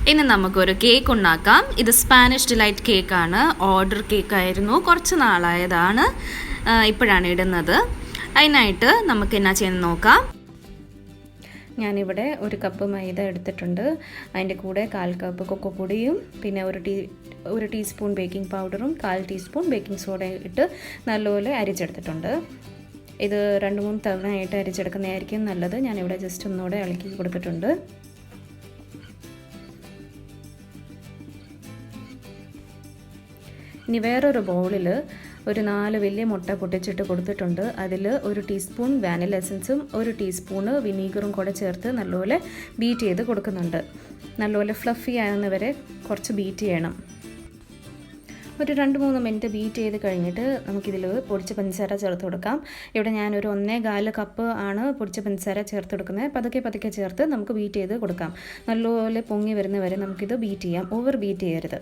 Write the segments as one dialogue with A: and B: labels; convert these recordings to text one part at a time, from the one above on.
A: ഇനി നമുക്കൊരു കേക്ക് ഉണ്ടാക്കാം. ഇത് സ്പാനിഷ് ഡിലൈറ്റ് കേക്കാണ്. ഓർഡർ കേക്കായിരുന്നു, കുറച്ച് നാളായതാണ്, ഇപ്പോഴാണ് ഇടുന്നത്. അതിനായിട്ട് നമുക്ക് എന്നാ ചെയ്യുന്നത് നോക്കാം. ഞാനിവിടെ 1 കപ്പ് മൈദ എടുത്തിട്ടുണ്ട്. അതിൻ്റെ കൂടെ 1/4 കപ്പ് കൊക്കോപ്പൊടിയും പിന്നെ ഒരു ടീസ്പൂൺ ബേക്കിംഗ് പൗഡറും 1/4 ടീസ്പൂൺ ബേക്കിംഗ് സോഡയും ഇട്ട് നല്ലപോലെ അരിച്ചെടുത്തിട്ടുണ്ട്. ഇത് 2-3 തവണയായിട്ട് അരിച്ചെടുക്കുന്നതായിരിക്കും നല്ലത്. ഞാനിവിടെ ജസ്റ്റ് ഒന്നുകൂടെ ഇളക്കി കൊടുത്തിട്ടുണ്ട്. ഇനി വേറൊരു ബൗളിൽ ഒരു 4 വലിയ മുട്ട പൊട്ടിച്ചിട്ട് കൊടുത്തിട്ടുണ്ട്. അതിൽ 1 ടീസ്പൂൺ വാനില എസൻസും 1 ടീസ്പൂണ് വിനീഗറും കൂടെ ചേർത്ത് നല്ലപോലെ ബീറ്റ് ചെയ്ത് കൊടുക്കുന്നുണ്ട്. നല്ലപോലെ ഫ്ലഫി ആകുന്നവരെ കുറച്ച് ബീറ്റ് ചെയ്യണം. ഒരു 2-3 മിനിറ്റ് ബീറ്റ് ചെയ്ത് കഴിഞ്ഞിട്ട് നമുക്കിതിൽ പൊടിച്ച പഞ്ചസാര ചേർത്ത് കൊടുക്കാം. ഇവിടെ ഞാനൊരു 1.25 കപ്പ് ആണ് പൊടിച്ച പഞ്ചസാര ചേർത്ത് കൊടുക്കുന്നത്. പതുക്കെ ചേർത്ത് നമുക്ക് ബീറ്റ് ചെയ്ത് കൊടുക്കാം. നല്ലപോലെ പൊങ്ങി വരുന്നവരെ നമുക്കിത് ബീറ്റ് ചെയ്യാം. ഓവർ ബീറ്റ് ചെയ്യരുത്.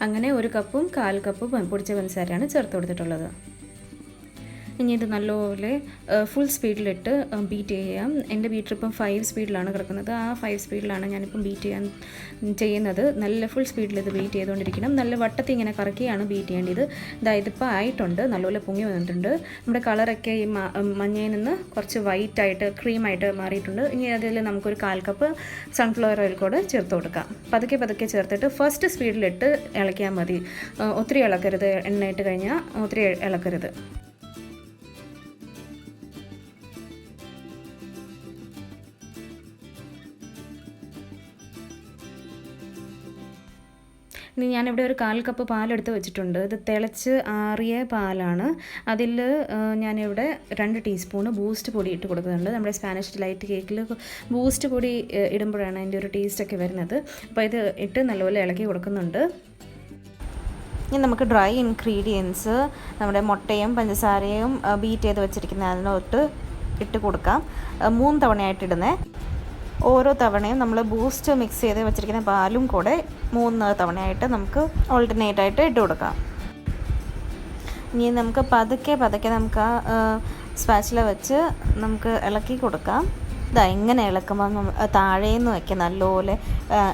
A: അങ്ങനെ 1 കപ്പും 1/4 കപ്പും പൊടിച്ച പഞ്ചസാരയാണ് ചേർത്ത് കൊടുത്തിട്ടുള്ളത്. ഇനി ഇത് നല്ലപോലെ ഫുൾ സ്പീഡിലിട്ട് ബീറ്റ് ചെയ്യാം. എൻ്റെ ബീറ്റർ ഇപ്പം 5 സ്പീഡിലാണ് കിടക്കുന്നത്. ആ 5 സ്പീഡിലാണ് ഞാനിപ്പം ബീറ്റ് ചെയ്യുന്നത്. നല്ല ഫുൾ സ്പീഡിൽ ഇത് ബീറ്റ് ചെയ്തുകൊണ്ടിരിക്കണം. നല്ല വട്ടത്തിൽ ഇങ്ങനെ കറക്കിയാണ് ബീറ്റ് ചെയ്യേണ്ടത്. ഇതിപ്പോൾ ആയിട്ടുണ്ട്, നല്ലപോലെ പൊങ്ങി വന്നിട്ടുണ്ട്. നമ്മുടെ കളറൊക്കെ ഈ മഞ്ഞയിൽ നിന്ന് കുറച്ച് വൈറ്റായിട്ട് ക്രീമായിട്ട് മാറിയിട്ടുണ്ട്. ഇനി അതിൽ നമുക്കൊരു 1/4 കപ്പ് സൺഫ്ലവർ ഓയിൽ കൂടെ ചേർത്ത് കൊടുക്കാം. പതുക്കെ ചേർത്തിട്ട് ഫസ്റ്റ് സ്പീഡിലിട്ട് ഇളക്കിയാൽ മതി. ഒത്തിരി ഇളക്കരുത്. എണ്ണ ഇട്ട് കഴിഞ്ഞാൽ ഒത്തിരി ഇളക്കരുത്. ഇനി ഞാനിവിടെ ഒരു 1/4 കപ്പ് പാലെടുത്ത് വെച്ചിട്ടുണ്ട്. ഇത് തിളച്ച് ആറിയ പാലാണ്. അതിൽ ഞാനിവിടെ 2 ടീസ്പൂണ് ബൂസ്റ്റ് പൊടി ഇട്ട് കൊടുക്കുന്നുണ്ട്. നമ്മുടെ സ്പാനിഷ് ഡിലൈറ്റ് കേക്കിൽ ബൂസ്റ്റ് പൊടി ഇടുമ്പോഴാണ് അതിൻ്റെ ഒരു ടേസ്റ്റൊക്കെ വരുന്നത്. അപ്പോൾ ഇത് ഇട്ട് നല്ലപോലെ ഇളക്കി കൊടുക്കുന്നുണ്ട്. ഇനി നമുക്ക് ഡ്രൈ ഇൻഗ്രീഡിയൻസ് നമ്മുടെ മുട്ടയും പഞ്ചസാരയും ബീറ്റ് ചെയ്ത് വെച്ചിരിക്കുന്ന അതിനോട്ട് ഇട്ട് കൊടുക്കാം. 3 തവണയായിട്ട് ഇടുന്നേ. ഓരോ തവണയും നമ്മൾ ബൂസ്റ്റ് മിക്സ് ചെയ്ത് വെച്ചിരിക്കുന്ന പാലും കൂടെ 3 തവണയായിട്ട് നമുക്ക് ഓൾട്ടർനേറ്റായിട്ട് ഇട്ട് കൊടുക്കാം. ഇനി നമുക്ക് പതുക്കെ നമുക്ക് സ്പാച്ചില വെച്ച് നമുക്ക് ഇളക്കി കൊടുക്കാം. ഇങ്ങനെ ഇളക്കുമ്പോൾ താഴേന്ന് വയ്ക്കുക. നല്ലപോലെ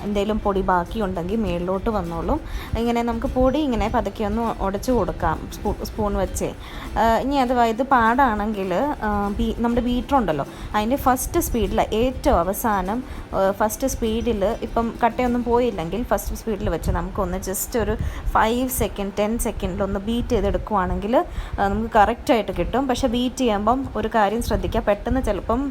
A: എന്തെങ്കിലും പൊടി ബാക്കിയുണ്ടെങ്കിൽ മേളിലോട്ട് വന്നോളും. ഇങ്ങനെ നമുക്ക് പൊടി ഇങ്ങനെ പതുക്കെ ഒന്ന് ഉടച്ചു കൊടുക്കാം സ്പൂൺ വെച്ച്. ഇനി ഇത് പാടാണെങ്കിൽ നമ്മുടെ ബീറ്റർ ഉണ്ടല്ലോ, അതിൻ്റെ ഫസ്റ്റ് സ്പീഡിൽ ഏറ്റവും അവസാനം ഫസ്റ്റ് സ്പീഡിൽ ഇപ്പം കട്ടയൊന്നും പോയില്ലെങ്കിൽ ഫസ്റ്റ് സ്പീഡിൽ വെച്ച് നമുക്കൊന്ന് ജസ്റ്റ് ഒരു 5 സെക്കൻഡ് 10 സെക്കൻഡിലൊന്ന് ബീറ്റ് ചെയ്തെടുക്കുവാണെങ്കിൽ നമുക്ക് കറക്റ്റായിട്ട് കിട്ടും. പക്ഷേ ബീറ്റ് ചെയ്യുമ്പം ഒരു കാര്യം ശ്രദ്ധിക്കുക, പെട്ടെന്ന് ചിലപ്പം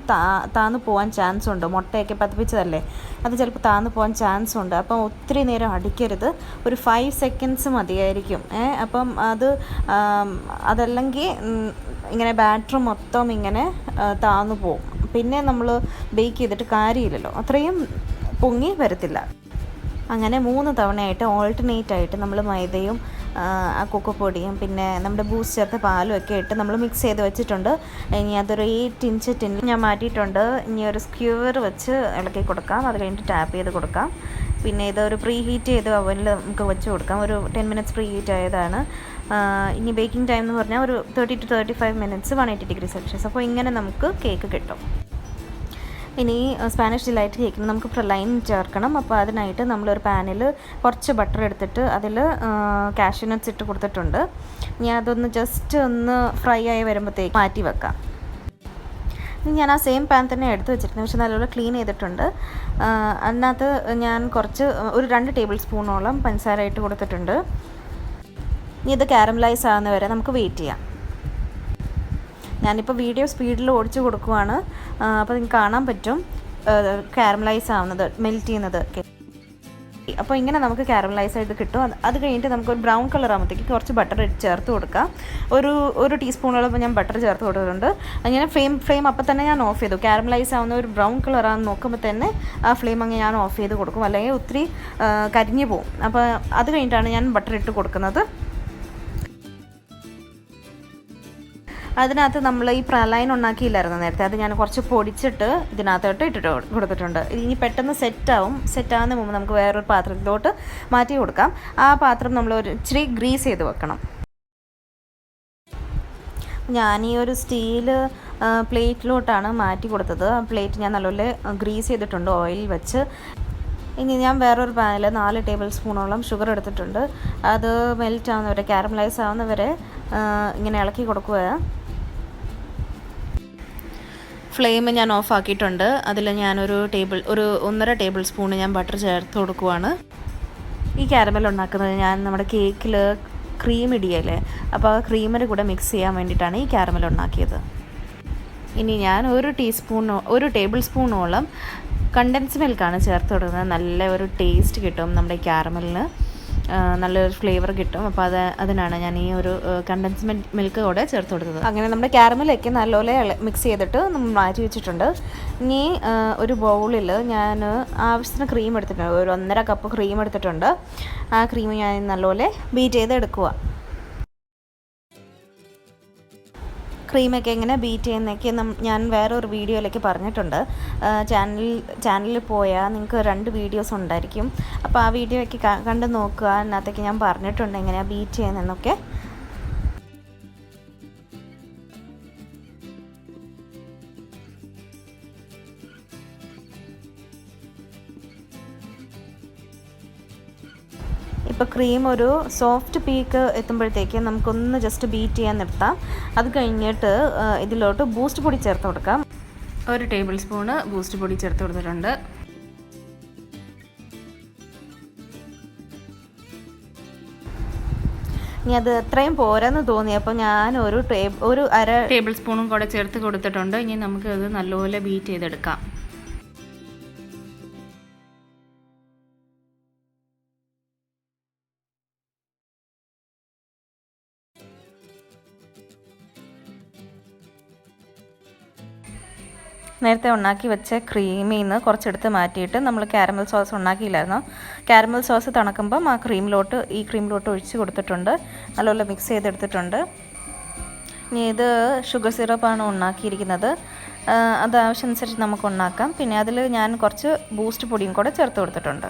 A: താന്ന് പോകാൻ ചാൻസ് ഉണ്ട്. മുട്ടയൊക്കെ പതിപ്പിച്ചതല്ലേ, അത് ചിലപ്പോൾ താന്ന് പോകാൻ ചാൻസ് ഉണ്ട്. അപ്പം ഒത്തിരി നേരം അടിക്കരുത്. ഒരു 5 സെക്കൻഡ്സ് മതിയായിരിക്കും. അപ്പം അതല്ലെങ്കിൽ ഇങ്ങനെ ബാറ്റർ മൊത്തം ഇങ്ങനെ താന്നു പോകും. പിന്നെ നമ്മൾ ബേക്ക് ചെയ്തിട്ട് കാര്യമില്ലല്ലോ, അത്രയും പൊങ്ങി വരത്തില്ല. അങ്ങനെ 3 തവണയായിട്ട് ഓൾട്ടർനേറ്റായിട്ട് നമ്മൾ മൈദയും കൊക്കോപ്പൊടിയും പിന്നെ നമ്മുടെ ബൂസ്റ്റ് ചേർത്ത പാലും ഒക്കെ ഇട്ട് നമ്മൾ മിക്സ് ചെയ്ത് വെച്ചിട്ടുണ്ട്. ഇനി അതൊരു 8 ഇഞ്ച് ടിന്നിൽ ഞാൻ മാറ്റിയിട്ടുണ്ട്. ഇനി ഒരു സ്ക്യൂവർ വെച്ച് ഇളക്കി കൊടുക്കാം. അത് കഴിഞ്ഞിട്ട് ടാപ്പ് ചെയ്ത് കൊടുക്കാം. പിന്നെ ഇതൊരു പ്രീ ഹീറ്റ് ചെയ്ത് അവനിൽ നമുക്ക് വെച്ച് കൊടുക്കാം. ഒരു 10 മിനിറ്റ്സ് പ്രീ ഹീറ്റ് ആയതാണ്. ഇനി ബേക്കിംഗ് ടൈം എന്ന് പറഞ്ഞാൽ ഒരു 30 to 35 മിനിറ്റ്സ് 180 ഡിഗ്രി സെൽഷ്യസ്. അപ്പോൾ ഇങ്ങനെ നമുക്ക് കേക്ക് കിട്ടും. ഇനി സ്പാനിഷ് ഡിലൈറ്റ് കേക്കിന് നമുക്ക് പ്രലൈൻ ചേർക്കണം. അപ്പോൾ അതിനായിട്ട് നമ്മളൊരു പാനിൽ കുറച്ച് ബട്ടർ എടുത്തിട്ട് അതിൽ കാഷ്യൂ നട്ട്സ് ഇട്ട് കൊടുത്തിട്ടുണ്ട്. ഇനി അതൊന്ന് ജസ്റ്റ് ഒന്ന് ഫ്രൈ ആയി വരുമ്പോഴത്തേക്ക് മാറ്റി വെക്കാം. ഞാൻ ആ സെയിം പാൻ തന്നെ എടുത്ത് വെച്ചിരുന്നത്, പക്ഷെ നല്ലപോലെ ക്ലീൻ ചെയ്തിട്ടുണ്ട്. അതിനകത്ത് ഞാൻ ഒരു 2 ടേബിൾ സ്പൂണോളം പഞ്ചസാര ഇട്ട് കൊടുത്തിട്ടുണ്ട്. ഇനി ഇത് കാരമലൈസ് ആകുന്നവരെ നമുക്ക് വെയിറ്റ് ചെയ്യാം. ഞാനിപ്പോൾ വീഡിയോ സ്പീഡിൽ ഓടിച്ച് കൊടുക്കുവാണ്. അപ്പോൾ നിങ്ങൾക്ക് കാണാൻ പറ്റും കാരമലൈസ് ആവുന്നത്, മെൽറ്റ് ചെയ്യുന്നത് ഒക്കെ. അപ്പോൾ ഇങ്ങനെ നമുക്ക് കാരമലൈസ് ആയിട്ട് കിട്ടും. അത് കഴിഞ്ഞിട്ട് നമുക്കൊരു ബ്രൗൺ കളർ ആകുമ്പോഴത്തേക്ക് കുറച്ച് ബട്ടർ ചേർത്ത് കൊടുക്കാം. ഒരു ടീസ്പൂണോളം ഞാൻ ബട്ടർ ചേർത്ത് കൊടുത്തിട്ടുണ്ട്. അങ്ങനെ ഫ്ലെയിം അപ്പം തന്നെ ഞാൻ ഓഫ് ചെയ്തു. കാരമലൈസ് ആവുന്ന ഒരു ബ്രൗൺ കളറാണെന്ന് നോക്കുമ്പോൾ തന്നെ ആ ഫ്ലെയിം അങ്ങ് ഞാൻ ഓഫ് ചെയ്ത് കൊടുക്കും, അല്ലെങ്കിൽ ഒത്തിരി കരിഞ്ഞു പോകും. അപ്പോൾ അത് കഴിഞ്ഞിട്ടാണ് ഞാൻ ബട്ടർ ഇട്ട് കൊടുക്കുന്നത്. അതിനകത്ത് നമ്മൾ ഈ പ്രലൈൻ ഉണ്ടാക്കിയില്ലായിരുന്നു നേരത്തെ, അത് ഞാൻ കുറച്ച് പൊടിച്ചിട്ട് ഇതിനകത്തോട്ട് ഇട്ടിട്ട് കൊടുത്തിട്ടുണ്ട്. ഇനി പെട്ടെന്ന് സെറ്റാവുന്ന മുമ്പ് നമുക്ക് വേറൊരു പാത്രത്തിലോട്ട് മാറ്റി കൊടുക്കാം. ആ പാത്രം നമ്മൾ ഇച്ചിരി ഗ്രീസ് ചെയ്ത് വെക്കണം. ഞാൻ ഈ ഒരു സ്റ്റീൽ പ്ലേറ്റിലോട്ടാണ് മാറ്റി കൊടുത്തത്. ആ പ്ലേറ്റ് ഞാൻ നല്ലപോലെ ഗ്രീസ് ചെയ്തിട്ടുണ്ട് ഓയിൽ വെച്ച്. ഇനി ഞാൻ വേറൊരു പാനിൽ 4 ടേബിൾ സ്പൂണോളം ഷുഗർ എടുത്തിട്ടുണ്ട്. അത് മെൽറ്റ് ആവുന്നവരെ, കാരമലൈസ് ആവുന്നവരെ ഇങ്ങനെ ഇളക്കി കൊടുക്കുക. ഫ്ലെയിം ഞാൻ ഓഫ് ആക്കിയിട്ടുണ്ട്. അതിൽ ഞാനൊരു 1.5 ടേബിൾ സ്പൂണ് ഞാൻ ബട്ടർ ചേർത്ത് കൊടുക്കുവാണ്. ഈ കാരമൽ ഉണ്ടാക്കുന്നത് ഞാൻ നമ്മുടെ കേക്കിൽ ക്രീം ഇടിയല്ലേ, അപ്പോൾ ആ ക്രീമിന് കൂടെ മിക്സ് ചെയ്യാൻ വേണ്ടിയിട്ടാണ് ഈ കാരമൽ ഉണ്ടാക്കിയത്. ഇനി ഞാൻ 1 ടേബിൾ സ്പൂണോളം കണ്ടൻസ് മിൽക്കാണ് ചേർത്ത് കൊടുക്കുന്നത്. നല്ല ഒരു ടേസ്റ്റ് കിട്ടും നമ്മുടെ കാരമലിന്, നല്ലൊരു ഫ്ലേവർ കിട്ടും. അപ്പോൾ അതിനാണ് ഞാൻ ഈ ഒരു കണ്ടൻസ് മിൽക്ക് കൂടെ ചേർത്ത് കൊടുത്തത്. അങ്ങനെ നമ്മുടെ കാരമലൊക്കെ നല്ലപോലെ മിക്സ് ചെയ്തിട്ട് നമ്മൾ മാറ്റി വെച്ചിട്ടുണ്ട്. ഇനി ഒരു ബൗളിൽ ഞാൻ ആവശ്യത്തിന് ക്രീം എടുത്തിട്ടുണ്ട്. ഒരു 1.5 കപ്പ് ക്രീം എടുത്തിട്ടുണ്ട്. ആ ക്രീം ഞാൻ നല്ലപോലെ ബീറ്റ് ചെയ്ത് എടുക്കുക. ക്രീമൊക്കെ എങ്ങനെ ബീറ്റ് ചെയ്യുന്നതൊക്കെ ഞാൻ വേറൊരു വീഡിയോയിലേക്ക് പറഞ്ഞിട്ടുണ്ട്. ചാനലിൽ പോയാൽ നിങ്ങൾക്ക് 2 വീഡിയോസ് ഉണ്ടായിരിക്കും. അപ്പോൾ ആ വീഡിയോ ഒക്കെ കണ്ട് നോക്കുക. അതിനകത്തേക്ക് ഞാൻ പറഞ്ഞിട്ടുണ്ട് എങ്ങനെയാണ് ബീറ്റ് ചെയ്യുന്നതെന്നൊക്കെ. ഇപ്പോൾ ക്രീം ഒരു സോഫ്റ്റ് പീക്ക് എത്തുമ്പോഴത്തേക്ക് നമുക്കൊന്ന് ജസ്റ്റ് ബീറ്റ് ചെയ്യാൻ നിർത്താം. അത് കഴിഞ്ഞിട്ട് ഇതിലോട്ട് ബൂസ്റ്റ് പൊടി ചേർത്ത് കൊടുക്കാം. 1 ടേബിൾ സ്പൂണ് ബൂസ്റ്റ് പൊടി ചേർത്ത് കൊടുത്തിട്ടുണ്ട്. ഇനി അത് എത്രയും പോരാന്ന് തോന്നിയപ്പോൾ ഞാൻ ഒരു 1/2 ടേബിൾ സ്പൂണും കൂടെ ചേർത്ത് കൊടുത്തിട്ടുണ്ട്. ഇനി നമുക്ക് അത് നല്ലപോലെ ബീറ്റ് ചെയ്തെടുക്കാം. നേരത്തെ ഉണ്ടാക്കി വെച്ച ക്രീമിൽ നിന്ന് കുറച്ചെടുത്ത് മാറ്റിയിട്ട് നമ്മൾ കാരമൽ സോസ് ഉണ്ടാക്കിയില്ലായിരുന്നു. കാരമൽ സോസ് തണുക്കുമ്പം ഈ ക്രീമിലോട്ട് ഒഴിച്ച് കൊടുത്തിട്ടുണ്ട്. നല്ലപോലെ മിക്സ് ചെയ്തെടുത്തിട്ടുണ്ട്. ഇനി ഇത് ഷുഗർ സിറപ്പാണ് ഉണ്ടാക്കിയിരിക്കുന്നത്. അത് ആവശ്യമനുസരിച്ച് നമുക്ക് ഉണ്ടാക്കാം. പിന്നെ അതിൽ ഞാൻ കുറച്ച് ബൂസ്റ്റ് പൊടിയും കൂടെ ചേർത്ത് കൊടുത്തിട്ടുണ്ട്.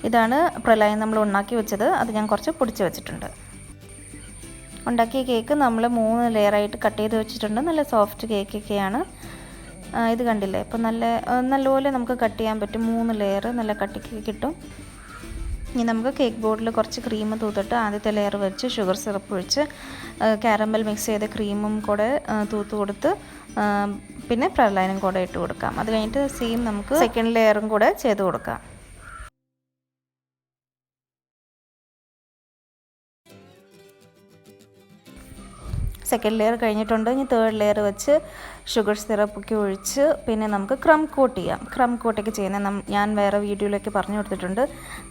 A: ഇതാണ് പ്രളയം നമ്മൾ ഉണ്ടാക്കി വെച്ചത്. അത് ഞാൻ കുറച്ച് പൊടിച്ച് വെച്ചിട്ടുണ്ട്. ഉണ്ടാക്കിയ കേക്ക് നമ്മൾ 3 ലെയറായിട്ട് കട്ട് ചെയ്ത് വെച്ചിട്ടുണ്ട്. നല്ല സോഫ്റ്റ് കേക്കൊക്കെയാണ്. ഇത് കണ്ടില്ലേ, ഇപ്പം നല്ലപോലെ നമുക്ക് കട്ട് ചെയ്യാൻ പറ്റും. 3 ലെയർ നല്ല കട്ടിക്ക് കിട്ടും. ഇനി നമുക്ക് കേക്ക് ബോർഡിൽ കുറച്ച് ക്രീം തൂത്തിട്ട് ആദ്യത്തെ ലെയർ വെച്ച് ഷുഗർ സിറപ്പ് ഒഴിച്ച് കാരമൽ മിക്സ് ചെയ്ത ക്രീമും കൂടെ തൂത്ത് കൊടുത്ത് പിന്നെ പ്രളയനും കൂടെ ഇട്ട് കൊടുക്കാം. അത് കഴിഞ്ഞിട്ട് സെയിം നമുക്ക് സെക്കൻഡ് ലെയറും കൂടെ ചെയ്ത് കൊടുക്കാം. സെക്കൻഡ് ലെയർ കഴിഞ്ഞിട്ടുണ്ട്. ഇനി തേർഡ് ലെയർ വെച്ച് ഷുഗർ സിറപ്പൊക്കെ ഒഴിച്ച് പിന്നെ നമുക്ക് ക്രം കോട്ട് ചെയ്യാം. ക്രം കോട്ടൊക്കെ ചെയ്യുന്നത് ഞാൻ വേറെ വീഡിയോയിലൊക്കെ പറഞ്ഞു കൊടുത്തിട്ടുണ്ട്.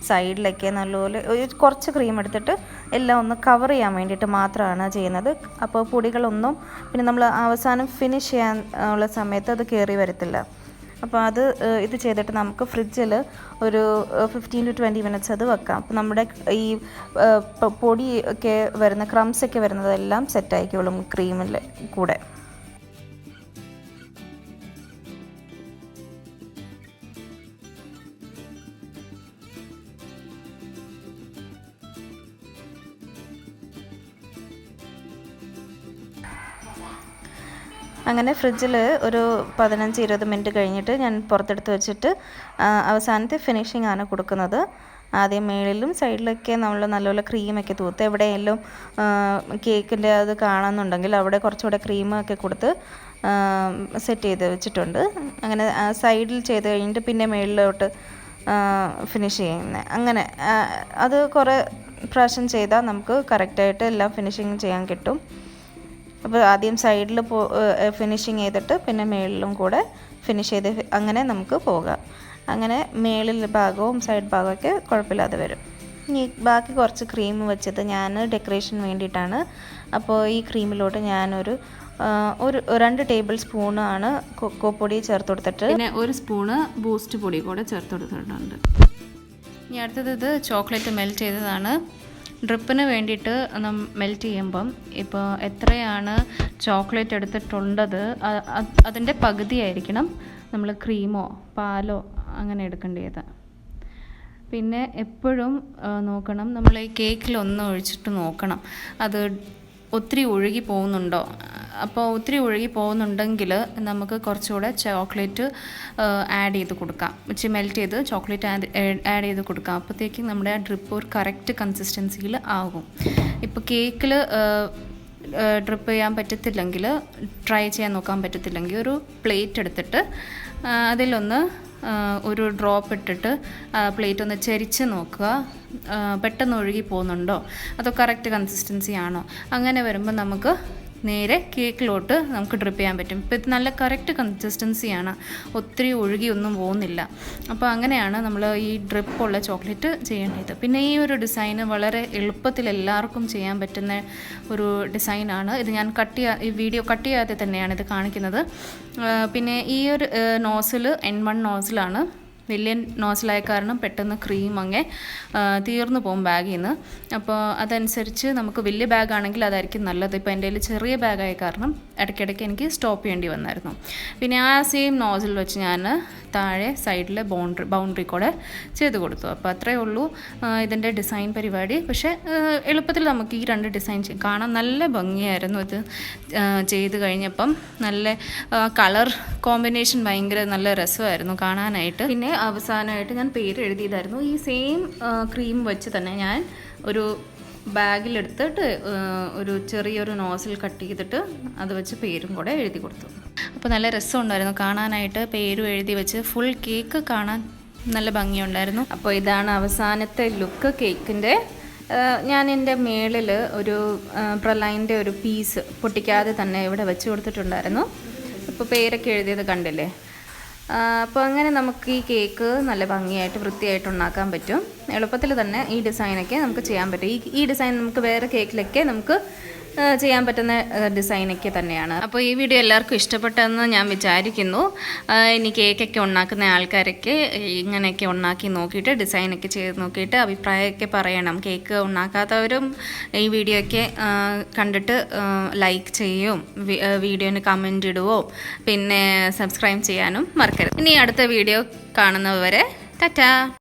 A: സൈഡിലൊക്കെ നല്ലപോലെ കുറച്ച് ക്രീം എടുത്തിട്ട് എല്ലാം ഒന്ന് കവർ ചെയ്യാൻ വേണ്ടിയിട്ട് മാത്രമാണ് ചെയ്യുന്നത്. അപ്പോൾ പൊടികളൊന്നും പിന്നെ നമ്മൾ അവസാനം ഫിനിഷ് ചെയ്യാൻ ഉള്ള സമയത്ത് അത് കയറി വരത്തില്ല. അപ്പോൾ ഇത് ചെയ്തിട്ട് നമുക്ക് ഫ്രിഡ്ജിൽ ഒരു 15 to 20 മിനിറ്റ്സ് അത് വെക്കാം. അപ്പോൾ നമ്മുടെ ഈ പൊടി ഒക്കെ വരുന്ന ക്രംസൊക്കെ വരുന്നതെല്ലാം സെറ്റായിക്കോളും ക്രീമിൽ കൂടെ. അങ്ങനെ ഫ്രിഡ്ജിൽ ഒരു 15-20 മിനിറ്റ് കഴിഞ്ഞിട്ട് ഞാൻ പുറത്തെടുത്ത് വെച്ചിട്ട് അവസാനത്തെ ഫിനിഷിംഗ് ആണ് കൊടുക്കുന്നത്. ആദ്യം മേളിലും സൈഡിലൊക്കെ നമ്മൾ നല്ലപോലെ ക്രീമൊക്കെ തൂത്ത് എവിടെയെങ്കിലും കേക്കിൻ്റെ അത് കാണുന്നുണ്ടെങ്കിൽ അവിടെ കുറച്ചുകൂടെ ക്രീമൊക്കെ കൊടുത്ത് സെറ്റ് ചെയ്ത് വെച്ചിട്ടുണ്ട്. അങ്ങനെ സൈഡിൽ ചെയ്ത് കഴിഞ്ഞിട്ട് പിന്നെ മേളിലോട്ട് ഫിനിഷ് ചെയ്യുന്നത്. അങ്ങനെ അത് കുറേ പ്രാവശ്യം ചെയ്താൽ നമുക്ക് കറക്റ്റായിട്ട് എല്ലാം ഫിനിഷിങ് ചെയ്യാൻ കിട്ടും. അപ്പോൾ ആദ്യം സൈഡിൽ ഫിനിഷിങ് ചെയ്തിട്ട് പിന്നെ മേളിലും കൂടെ ഫിനിഷ് ചെയ്ത് അങ്ങനെ നമുക്ക് പോകാം. അങ്ങനെ മേളിൽ ഭാഗവും സൈഡ് ഭാഗമൊക്കെ കുഴപ്പമില്ലാതെ വരും. ഇനി ബാക്കി കുറച്ച് ക്രീം വെച്ചത് ഞാൻ ഡെക്കറേഷൻ വേണ്ടിയിട്ടാണ്. അപ്പോൾ ഈ ക്രീമിലോട്ട് ഞാനൊരു 2 ടേബിൾ സ്പൂണാണ് കൊക്കോ പൊടി ചേർത്ത് കൊടുത്തിട്ട് പിന്നെ 1 സ്പൂണ് ബൂസ്റ്റ് പൊടി കൂടെ ചേർത്ത് കൊടുത്തിട്ടുണ്ട്. ഇനി അടുത്തത് ഇത് ചോക്ലേറ്റ് മെൽറ്റ് ചെയ്തതാണ്. ഡ്രിപ്പിന് വേണ്ടിയിട്ട് മെൽറ്റ് ചെയ്യുമ്പം ഇപ്പോൾ എത്രയാണ് ചോക്ലേറ്റ് എടുത്തിട്ടുള്ളത് അതിൻ്റെ പകുതിയായിരിക്കണം നമ്മൾ ക്രീമോ പാലോ അങ്ങനെ എടുക്കേണ്ടത്. പിന്നെ എപ്പോഴും നോക്കണം, നമ്മൾ ഈ കേക്കിലൊന്ന് ഒഴിച്ചിട്ട് നോക്കണം അത് ഒത്തിരി ഒഴുകി പോകുന്നുണ്ടോ. അപ്പോൾ ഒത്തിരി ഒഴുകി പോകുന്നുണ്ടെങ്കിൽ നമുക്ക് കുറച്ചുകൂടെ ചോക്ലേറ്റ് ആഡ് ചെയ്ത് കൊടുക്കാം, മെൽറ്റ് ചെയ്ത് ചോക്ലേറ്റ് ആഡ് ചെയ്ത് കൊടുക്കാം. അപ്പോഴത്തേക്കും നമ്മുടെ ആ ഡ്രിപ്പ് ഒരു കറക്റ്റ് കൺസിസ്റ്റൻസിയിൽ ആകും. ഇപ്പോൾ കേക്കിൽ ഡ്രിപ്പ് ചെയ്യാൻ പറ്റത്തില്ലെങ്കിൽ, ട്രൈ ചെയ്യാൻ നോക്കാൻ പറ്റത്തില്ലെങ്കിൽ, ഒരു പ്ലേറ്റ് എടുത്തിട്ട് അതിലൊന്ന് ഒരു ഡ്രോപ്പ് ഇട്ടിട്ട് പ്ലേറ്റ് ഒന്ന് ചരിച്ച് നോക്കുക, പെട്ടെന്ന് ഒഴുകി പോകുന്നുണ്ടോ, അതോ കറക്റ്റ് കൺസിസ്റ്റൻസി ആണോ. അങ്ങനെ വരുമ്പോൾ നമുക്ക് നേരെ കേക്കിലോട്ട് നമുക്ക് ഡ്രിപ്പ് ചെയ്യാൻ പറ്റും. ഇപ്പോൾ ഇത് നല്ല കറക്റ്റ് കൺസിസ്റ്റൻസിയാണ്, ഒത്തിരി ഒഴുകിയൊന്നും പോകുന്നില്ല. അപ്പോൾ അങ്ങനെയാണ് നമ്മൾ ഈ ഡ്രിപ്പുള്ള ചോക്ലേറ്റ് ചെയ്യേണ്ടത്. പിന്നെ ഈ ഒരു ഡിസൈന് വളരെ എളുപ്പത്തിൽ എല്ലാവർക്കും ചെയ്യാൻ പറ്റുന്ന ഒരു ഡിസൈനാണ് ഇത്. ഞാൻ ഈ വീഡിയോ കട്ട് ചെയ്യാതെ തന്നെയാണ് ഇത് കാണിക്കുന്നത്. പിന്നെ ഈ ഒരു നോസിൽ N1 നോസിലാണ്. വലിയ നോസിലായ കാരണം പെട്ടെന്ന് ക്രീം അങ്ങ് തീർന്നു പോകും ബാഗിൽ നിന്ന്. അപ്പോൾ അതനുസരിച്ച് നമുക്ക് വലിയ ബാഗാണെങ്കിൽ അതായിരിക്കും നല്ലത്. ഇപ്പോൾ എൻ്റെ കയ്യിൽ ചെറിയ ബാഗായ കാരണം ഇടയ്ക്കിടയ്ക്ക് എനിക്ക് സ്റ്റോപ്പ് ചെയ്യേണ്ടി വന്നായിരുന്നു. പിന്നെ ആ സെയിം നോസിൽ വെച്ച് ഞാൻ താഴെ സൈഡിലെ ബൗണ്ടറി കൂടെ ചെയ്ത് കൊടുത്തു. അപ്പോൾ അത്രയേ ഉള്ളൂ ഇതിൻ്റെ ഡിസൈൻ പരിപാടി. പക്ഷേ എളുപ്പത്തിൽ നമുക്ക് ഈ 2 ഡിസൈൻ ചെയ്യും. കാണാൻ നല്ല ഭംഗിയായിരുന്നു ഇത് ചെയ്ത് കഴിഞ്ഞപ്പം. നല്ല കളർ കോമ്പിനേഷൻ ഭയങ്കര നല്ല രസമായിരുന്നു കാണാനായിട്ട്. പിന്നെ അവസാനമായിട്ട് ഞാൻ പേര് എഴുതിയതായിരുന്നു. ഈ സെയിം ക്രീം വെച്ച് തന്നെ ഞാൻ ഒരു ബാഗിലെടുത്തിട്ട് ഒരു ചെറിയൊരു നോസിൽ കട്ട് ചെയ്തിട്ട് അത് വെച്ച് പേരും കൂടെ എഴുതി കൊടുത്തു. അപ്പോൾ നല്ല രസമുണ്ടായിരുന്നു കാണാനായിട്ട്. പേരും എഴുതി വെച്ച് ഫുൾ കേക്ക് കാണാൻ നല്ല ഭംഗിയുണ്ടായിരുന്നു. അപ്പോൾ ഇതാണ് അവസാനത്തെ ലുക്ക് കേക്കിൻ്റെ. ഞാൻ എൻ്റെ മേളിൽ ഒരു പ്രലൈൻ്റെ ഒരു പീസ് പൊട്ടിക്കാതെ തന്നെ ഇവിടെ വെച്ച് കൊടുത്തിട്ടുണ്ടായിരുന്നു. അപ്പോൾ പേരൊക്കെ എഴുതിയത് കണ്ടില്ലേ. അപ്പോൾ അങ്ങനെ നമുക്ക് ഈ കേക്ക് നല്ല ഭംഗിയായിട്ട് വൃത്തിയായിട്ട് ഉണ്ടാക്കാൻ പറ്റും. എളുപ്പത്തിൽ തന്നെ ഈ ഡിസൈനൊക്കെ നമുക്ക് ചെയ്യാൻ പറ്റും. ഈ ഡിസൈൻ നമുക്ക് വേറെ കേക്കിലൊക്കെ നമുക്ക് ചെയ്യാൻ പറ്റുന്ന ഡിസൈനൊക്കെ തന്നെയാണ്. അപ്പോൾ ഈ വീഡിയോ എല്ലാവർക്കും ഇഷ്ടപ്പെട്ടെന്ന് ഞാൻ വിചാരിക്കുന്നു. ഇനി കേക്കൊക്കെ ഉണ്ടാക്കുന്ന ആൾക്കാരൊക്കെ ഇങ്ങനെയൊക്കെ ഉണ്ടാക്കി നോക്കിയിട്ട് ഡിസൈനൊക്കെ ചെയ്ത് നോക്കിയിട്ട് അഭിപ്രായമൊക്കെ പറയണം. കേക്ക് ഉണ്ടാക്കാത്തവരും ഈ വീഡിയോ ഒക്കെ കണ്ടിട്ട് ലൈക്ക് ചെയ്യും, വീഡിയോന് കമൻറ്റ് ഇടുവോ, പിന്നെ സബ്സ്ക്രൈബ് ചെയ്യാനും മറക്കരുത്. ഇനി അടുത്ത വീഡിയോ കാണുന്നവരെ ടാറ്റാ.